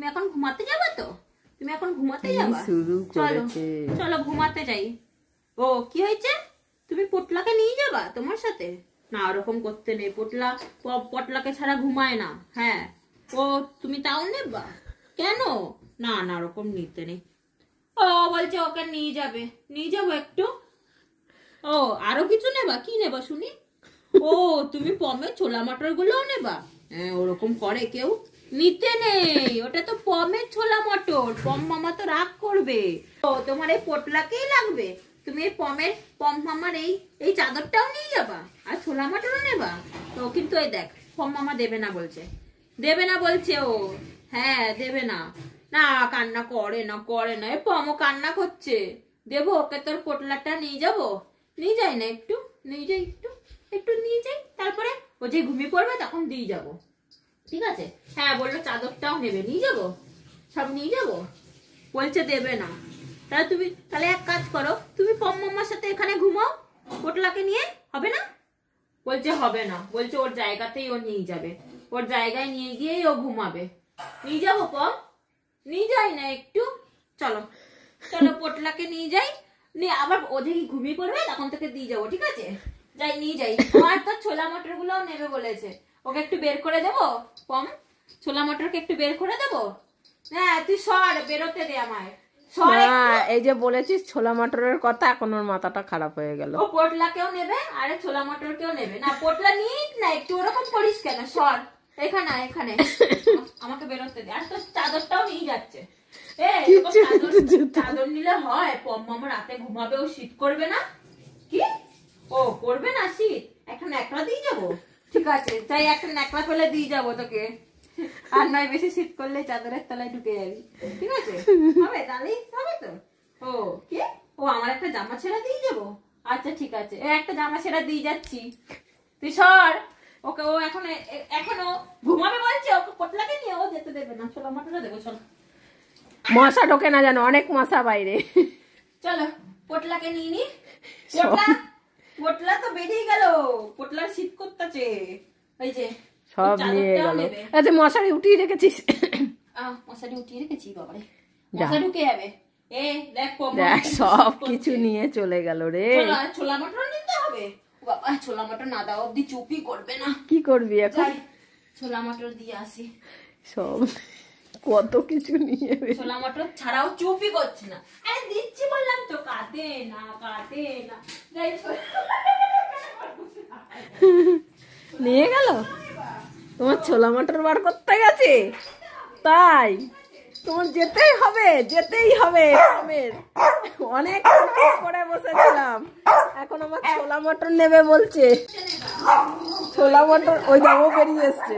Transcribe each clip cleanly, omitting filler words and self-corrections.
তুমি এখন ঘুমাতে যাবে তো? তুমি এখন ঘুমাতে যাবা? চলো চলো ঘুমাতে যাই। ও কি হয়েছে? তুমি পটলাকে নিয়ে যাবা তোমার সাথে? না ওরকম করতে নেই, পটলাকে ছাড়া ঘুমায় না। হ্যাঁ ও তুমি তাও নেবা কেন? না না ওরকম নিতে নেই। ও বলছে ওকে নিয়ে যাবে, নিয়ে যাবো একটু। ও আরো কিছু নেবা? কি নেবা শুনি? ও তুমি পমের ছোলা মটর গুলোও নেবা? হ্যাঁ ওরকম করে কেউ? নিতে নেই, ওটা তো পমের ছোলা মটর, পম মামা তো রাগ করবে। ও তোমার এই পটলাকেই লাগবে? তুমি এই পম মামার এই চাদরটাও নিয়ে যাবা আর ছোলা মটরও নেবা? তো কিন্তু এই দেখ পম মামা দেবে না বলছে, দেবে না বলছে ও। হ্যাঁ দেবে না। না কান্না করে না, করে না, এই পমও কান্না করছে। দেবো ওকে তোর পটলাটা নিয়ে যাবো? নিয়ে যাই না একটু, নিয়ে যাই একটু, একটু নিয়ে যাই, তারপরে ও যে ঘুমিয়ে পড়বে তখন দিয়ে যাবো, ঠিক আছে? হ্যাঁ বললো চাদরটাও নেবে, নিয়ে যাবো, সব নিয়ে যাবো। বলছে দেবে না। তাহলে তুমি তাহলে এক কাজ করো, তুমি পম মামার সাথে এখানে ঘুমাও পটলাকে নিয়ে, হবে না? বলছে হবে না, বলছে ওর জায়গাতেই ও নিয়ে যাবে, ওর জায়গায় নিয়ে গিয়েই ও ঘুমাবে। নিয়ে যাবো পম? নিয়ে যাই না একটু? চলো চলো পটলাকে নিয়ে যাই, নিয়ে আবার ও দেখি ঘুমিয়ে পড়বে তখন তোকে দিয়ে যাবো, ঠিক আছে? যাই নিয়ে যাই। আর তোর ছোলা মটর গুলোও নেবে বলেছে, ওকে একটু বের করে দেবো পম, ছোলা মটরকে একটু বের করে দেবো। হ্যাঁ তুই সর, বেরোতে দে আমায়। এই যে বলেছিস ছোলা মটরের কথা, এখন ওর মাথাটা খারাপ হয়ে গেল। ও পটলাকেও নেবে আরে ছোলা মটরকেও নেবে। না পটলা নিয়ে না, একটু ওরকম করিস কেন? সর এখানে, এখানে আমাকে বেরোতে দে। আর তোর চাদরটাও নিয়ে যাচ্ছে। চাদর নিলে হয়? পম মামা রাতে ঘুমাবে, ও শীত করবে না? কি ও করবে না শীত? একটা ন্যাকড়া দিয়ে যাবো, ঠিক আছে? তাই একটা ন্যাকড়া ফেলে দিয়ে যাবো তোকে। আর নয় বেশি শীত করলে চাদরের তলায় ঢুকে যাবি, ঠিক আছে? হবে তাহলেই হবে তো। ও কি ও আমার একটা জামা ছেড়া দিয়ে যাবো? আচ্ছা ঠিক আছে, একটা জামা ছেড়া দিয়ে যাচ্ছি, তুই সর। ওকে ও এখনো ঘুমাবে বলছে, ওকে পটলাকে নিয়ে ও যেতে দেবে না। ছোলা মটরা দেবো, চলো। মশা ঢোকে না জানো, অনেক মশা বাইরে। চলো পটলাকে নিয়ে নি। পটলা তো বেরিয়ে গেল, পটলার শীত করতেছে। এই যে সব নিয়ে গেল। আচ্ছা মশারি উঠিয়ে রেখেছিস? মশারি উঠিয়ে রেখেছি, বাবারে মশা ঢুকে যাবে। দেখ সব কিছু নিয়ে চলে গেল রে। ছোলা মটর নিতে হবে বাবা, ছোলা মটর না দাও অব্দি চুপই করবে না। কি করবি এখন? ছোলা মটর দিয়ে আসি। সব কত কিছু নিয়ে, ছোলা মটর ছাড়াও চুপই করছে না। আরে দিচ্ছি বললাম তো, কাটে না কাটে না। নিয়ে গেল তোমার ছোলা মটর বার করতে গেছে, তাই তোমার যেতেই হবে, যেতেই হবে। অনেক করে বসেছিলাম, এখন আমার ছোলা মটর নেবে বলছে। ছোলা মটর ওই দামও বেরিয়ে এসছে।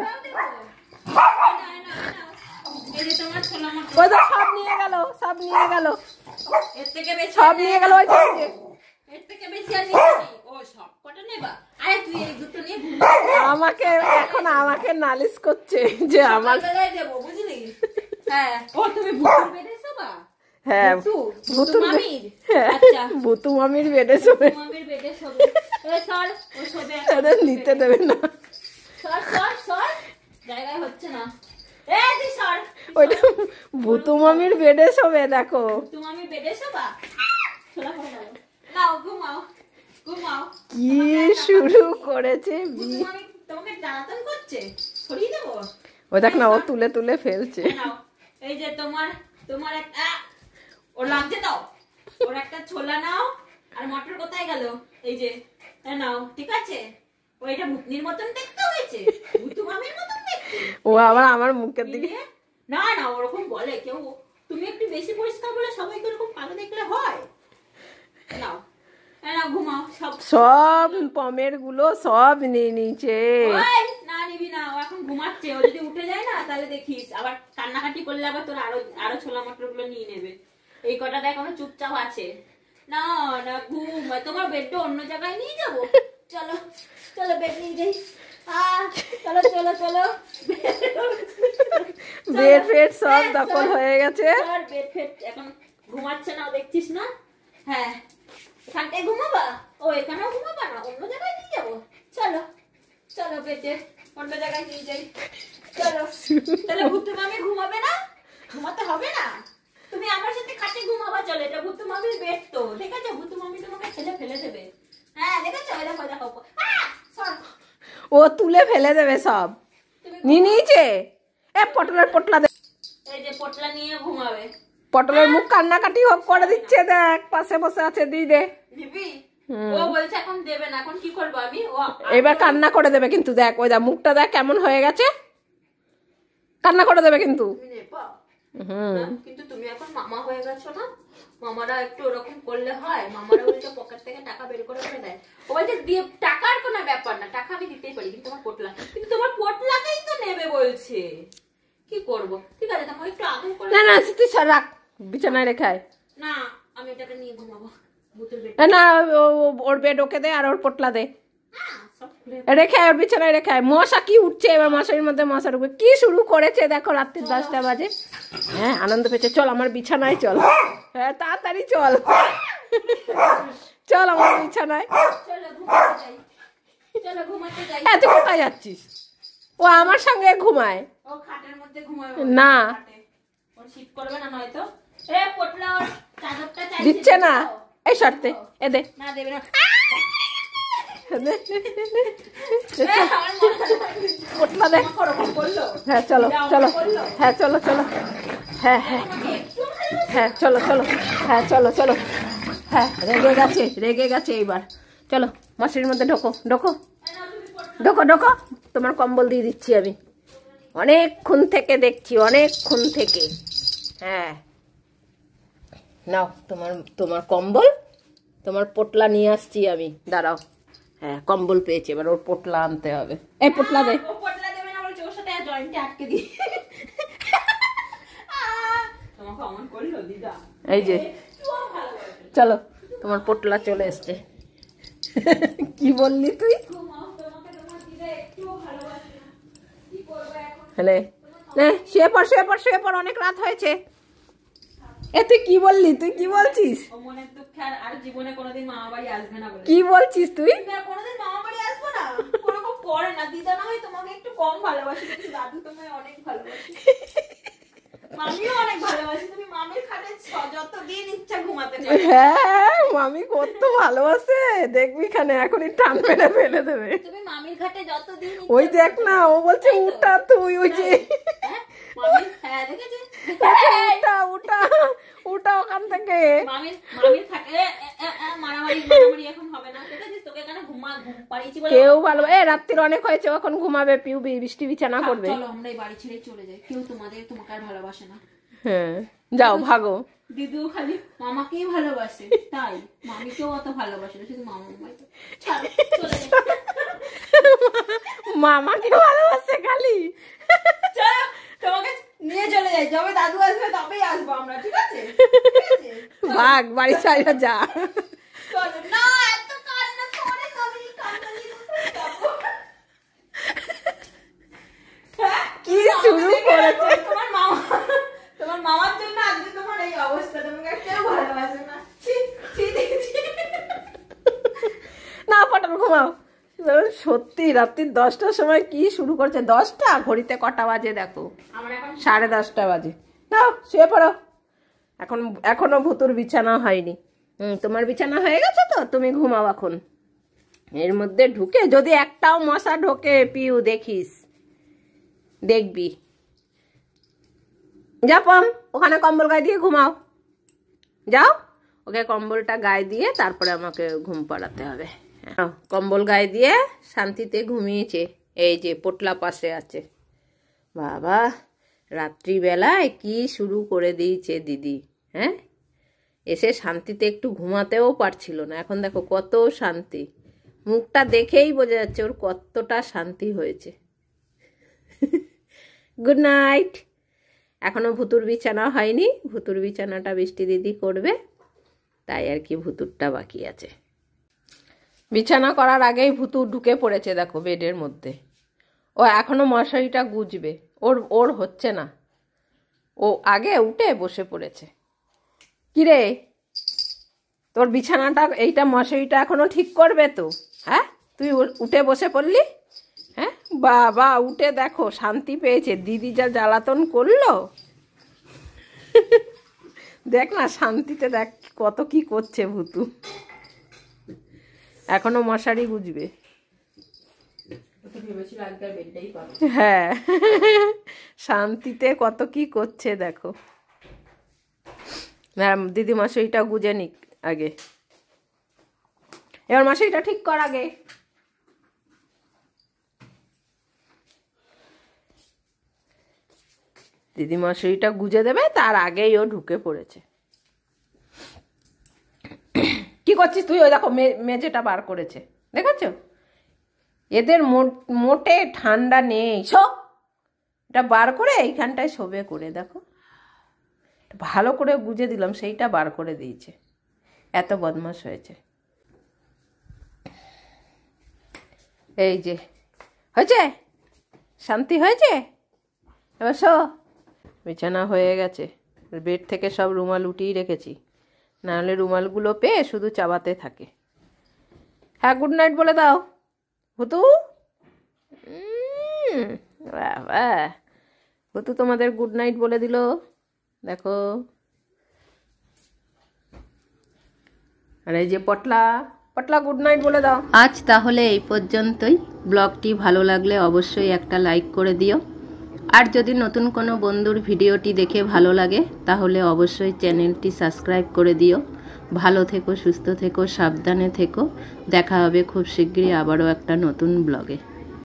ওই তো সব নিয়ে গেল, সব নিয়ে গেল, সব নিয়ে গেল। ওই আমাকে এখন আমাকে নালিশ করছে যে আমার, হ্যাঁ ভুতু মামির বেডে শোবে, নিতে দেবে না। জায়গায় হচ্ছে না, ওইটা ভুতু মামির বেডে শোবে। দেখো তুমি বেডে শোবা, নাও ঘুমাও ঘুমাও। কি শুরু করেছে, তোমাকে জ্বালাতন করছে, ছড়িয়ে দেবো। ও দেখ না, ও তুলে তুলে ফেলছে। এই যে তোমার একটা ওর লাগছে, দাও ওর একটা ছোলা নাও। আর মটর কোথায় গেল? এই যে নাও, ঠিক আছে? ওইটা ভুতনির মতন দেখতে হয়েছে, ভুতু মামির মতন দেখতে। ও আবার আমার মুখের দিকে, না না ওরকম বলে কেউ, তুমি একটু বেশি পরিষ্কার বলে সবাইকে ওরকম কালো দেখলে হয়? নাও নাও ঘুমাও। সব পমের গুলো সব নিয়ে নিচে। না নিবি না, ও এখন ঘুমাচ্ছে। ও যদি উঠে যায় না তাহলে দেখিস আবার কান্নাকাটি করলে আবার তোর আরো ছোলা মটর গুলো নিয়ে নেবে। এই কটা দেখ এখনো চুপচাপ আছে। না না ঘুম, তোমার বেডটা অন্য জায়গায় নিয়ে যাবো। চলো চলো বেড নিয়ে যাই। চলো চলো চলো, বেড ফেড সব দখল হয়ে গেছে। বেড ফেড এখন ঘুমাচ্ছে না, দেখছিস না? হ্যাঁ এখানটায় ঘুমাবা? ও এখানেও ঘুমাবা না, অন্য জায়গায় নিয়ে যাবো। চলো চলো বেডে অন্য জায়গায় নিয়ে যাই, চলো। তাহলে ভুতু মামি ঘুমাবে না? পেট তো দেখেছো, ভূতু মামি তোমাকে ফেলে ফেলে দেবে। হ্যাঁ দেখেছো, দেখো দেখো ও তুলে ফেলে দেবে সব। নিয়ে নিয়েছে। এ পটলের পোটলা দে। এই যে পোটলা নিয়ে ঘুমাবে। পটলের মুখ কান্নাকাটি হোক করে দিচ্ছে, দেখ পাশে বসে আছে, দিয়ে দে। দিবি? ও বলছে এখন দেবে না, এখন কি করবো আমি? ও এবার কান্না করে দেবে কিন্তু, দেখ ওই দেখ মুখটা দেখ কেমন হয়ে গেছে, কান্না করে দেবে কিন্তু। কিন্তু তুমি এখন মামা হয়ে গেছো না, মামারা একটু ওরকম করলে হয়? মামারা বলছে পকেট থেকে টাকা বের করে দেয়। ও বলছে দিয়ে টাকার কোনো ব্যাপার না, টাকা আমি দিতেই পারি, কিন্তু তোমার পোটলা, কিন্তু তোমার পোটলাকেই তো নেবে বলছে। কি করবো? ঠিক আছে তোমার একটু আদর করে। না না তুই রাখ, বিছানায় রেখে আয়। না আমি এটাকে নিয়ে ঘুমাবো। না ওর বেড ওকে দে আর ওর পোটলা দে, রেখে আয় ওর বিছানায় রেখে আয়। মশা কি উঠছে এবার, মশারির মধ্যে মশা ঢুকবে। কি শুরু করেছে দেখো, রাত্রি 10টা বাজে। হ্যাঁ আনন্দ পেয়েছে, চল আমার বিছানায় চল। হ্যাঁ তাড়াতাড়ি চল, চল আমার বিছানায়। হ্যাঁ তুই কোথায় যাচ্ছিস? ও আমার সঙ্গে ঘুমায়। ও খাটের মধ্যে ঘুমায় না, ওর শীত করবে না নয়তো। এ পোটলা ওর চাদরটা চাইছে, দিচ্ছে না। এই শর্তে এ দে। না দেবে না। পোটলা দে। হ্যাঁ চলো চলো, হ্যাঁ চলো চলো, হ্যাঁ হ্যাঁ হ্যাঁ চলো চলো, হ্যাঁ চলো চলো, হ্যাঁ রেগে গেছে এইবার। চলো মশারির মধ্যে ঢোকো ঢোকো ঢোকো ঢোকো, তোমার কম্বল দিয়ে দিচ্ছি আমি, অনেকক্ষণ থেকে দেখছি, অনেকক্ষণ থেকে। হ্যাঁ নাও তোমার কম্বল, তোমার পোটলা নিয়ে আসছি আমি, দাঁড়াও। হ্যাঁ কম্বল পেয়েছি, এবার ওর পোটলা আনতে হবে। এই পোটলা দে। ও পোটলা দেবে না বলছে, ওর সাথে জয়েন্টে আটকে দি। তোমাকে অমন করলো দিদা। এই যে চলো তোমার পোটলা চলে এসছে। কি বললি তুই? হ্যালে শুয়ে পড় শুয়ে পড় শুয়ে পড়, অনেক রাত হয়েছে। এ তুই কি বললি, তুই কি বলছিস? ও মনের দুঃখে আর জীবনে কোনোদিন মামা বাড়ি আসবে না বলে। কি বলছিস তুই? কোনোদিন মামা বাড়ি আসবো না, ওরকম করে না। দিদা না হয় তোমাকে একটু কম ভালোবাসি, কিন্তু দাদু তোমায় অনেক ভালোবাসি, মামিও অনেক ভালোবাসি। তুমি মামির খাটে যতদিন ইচ্ছা ঘুমাতে পারো। হ্যাঁ মামি কত ভালোবাসে, দেখবি খানে এখনই টান মেরে ফেলে দেবে। তুমি মামির খাটে যতদিন ওই দেখ না, ও বলছে উঠা, তুই ওই যে মামির, হ্যাঁ দেখেছি, উঠা উঠা উঠা ওখান থেকে। মামির খাটে মারামারি এখন হবে না, দেখেছিস? তোকে এখানে ঘুম পাড়িয়েছি বলে কেউ ভালো। রাত্রির অনেক হয়েছে, এখন ঘুমাবে, পিউ বৃষ্টি বিছানা করবে। চলো আমরা এই বাড়ি ছেড়ে চলে যাই, কেউ তোমাকে আর ভালোবাসে না। হ্যাঁ যাও ভাগো। দিদিও খালি মামাকেই ভালোবাসে, তাই মামিকেও অত ভালোবাসে না, শুধু মামা মামাকে। চলে যাই। মামাকে ভালোবাসে খালি। চলো তোমাকে নিয়ে চলে যাই, যবে দাদু আসবে তবেই আসবো আমরা, ঠিক আছে? ভাগ বাড়ি ছাড়া যা। চলো না, এত কান্না করে আমি কান্না নিয়ে যাবো। কি শুরু করেছে তোমার মামার জন্য আজকে তোমার এই অবস্থা, তোমাকে কেউ ভালোবাসে না। না পটল ঘুমাও। সত্যি রাত্রি 10টার সময় কি শুরু করছে? 10টা, ঘড়িতে কটা বাজে দেখো? 10:30 বাজে। নাও শুয়ে পড়ো। এখনো ভুতুর বিছানা হয়নি। তোমার বিছানা হয়ে গেছে তো, তুমি ঘুমাও এখন। এর মধ্যে ঢুকে যদি একটাও মশা ঢোকে পিউ, দেখিস, দেখবি। যা পম, ওখানে কম্বল গায়ে দিয়ে ঘুমাও, যাও। ওকে কম্বলটা গায়ে দিয়ে তারপরে আমাকে ঘুম পাড়াতে হবে। কম্বল গায়ে দিয়ে শান্তিতে ঘুমিয়েছে। এই যে পোটলা পাশে আছে। বাবা রাত্রিবেলায় কি শুরু করে দিয়েছে দিদি। হ্যাঁ এসে শান্তিতে একটু ঘুমাতেও পারছিল না, এখন দেখো কত শান্তি। মুখটা দেখেই বোঝা যাচ্ছে ওর কতটা শান্তি হয়েছে। Good night. এখনো ভুতুর বিছানা হয়নি, ভুতুর বিছানাটা বৃষ্টি দিদি করবে, তাই আর কি ভুতুরটা বাকি আছে। বিছানা করার আগেই ভুতুর ঢুকে পড়েছে দেখো বেডের মধ্যে। ও এখনো মশারিটা গুজবে, ওর হচ্ছে না, ও আগে উঠে বসে পড়েছে। কিরে তোর বিছানাটা, এইটা মশারিটা এখনো ঠিক করবে তো? হ্যাঁ তুই উঠে বসে পড়লি? হ্যাঁ বাবা উঠে দেখো শান্তি পেয়েছে। দিদি যা জ্বালাতন করলো, দেখ না শান্তিতে দেখ কত কি করছে ভুতু। এখনো মশারি গুজবে। হ্যাঁ, শান্তিতে কত কি করছে দেখো। দিদি মশারিটা গুজে নিক আগে, এবার মশারিটা ঠিক কর আগে। দিদি মশারিটা গুজে দেবে, তার আগেই ও ঢুকে পড়েছে। কি করছিস তুই? ওই দেখো মেঝেটা বার করেছে, দেখেছো? এদের মোটে ঠান্ডা নেই। এটা বার করে এইখানটায় শোবে করে দেখো, ভালো করে গুজে দিলাম, সেইটা বার করে দিয়েছে। এত বদমাশ হয়েছে। এই যে হয়েছে, শান্তি হয়েছে। এবার শো। বিছানা হয়ে গেছে, বেড থেকে সব রুমাল উঠিয়ে রেখেছি, নাহলে রুমালগুলো পেয়ে শুধু চাবাতে থাকে। হ্যাঁ, গুড নাইট বলে দাও ভুতু। বাবা, ভুতু তোমাদের গুড নাইট বলে দিল, দেখো। আর এই যে পটলা, পটলা গুড নাইট বলে দাও। আজ তাহলে এই পর্যন্তই। ব্লগটি ভালো লাগলে অবশ্যই একটা লাইক করে দিও। আর যদি নতুন কোনো বন্ধুর ভিডিওটি দেখে ভালো লাগে তাহলে অবশ্যই চ্যানেলটি সাবস্ক্রাইব করে দিও। ভালো থেকো, সুস্থ থেকো, সাবধানে থেকো। দেখা হবে খুব শিগগিরই আবারও একটা নতুন ব্লগে।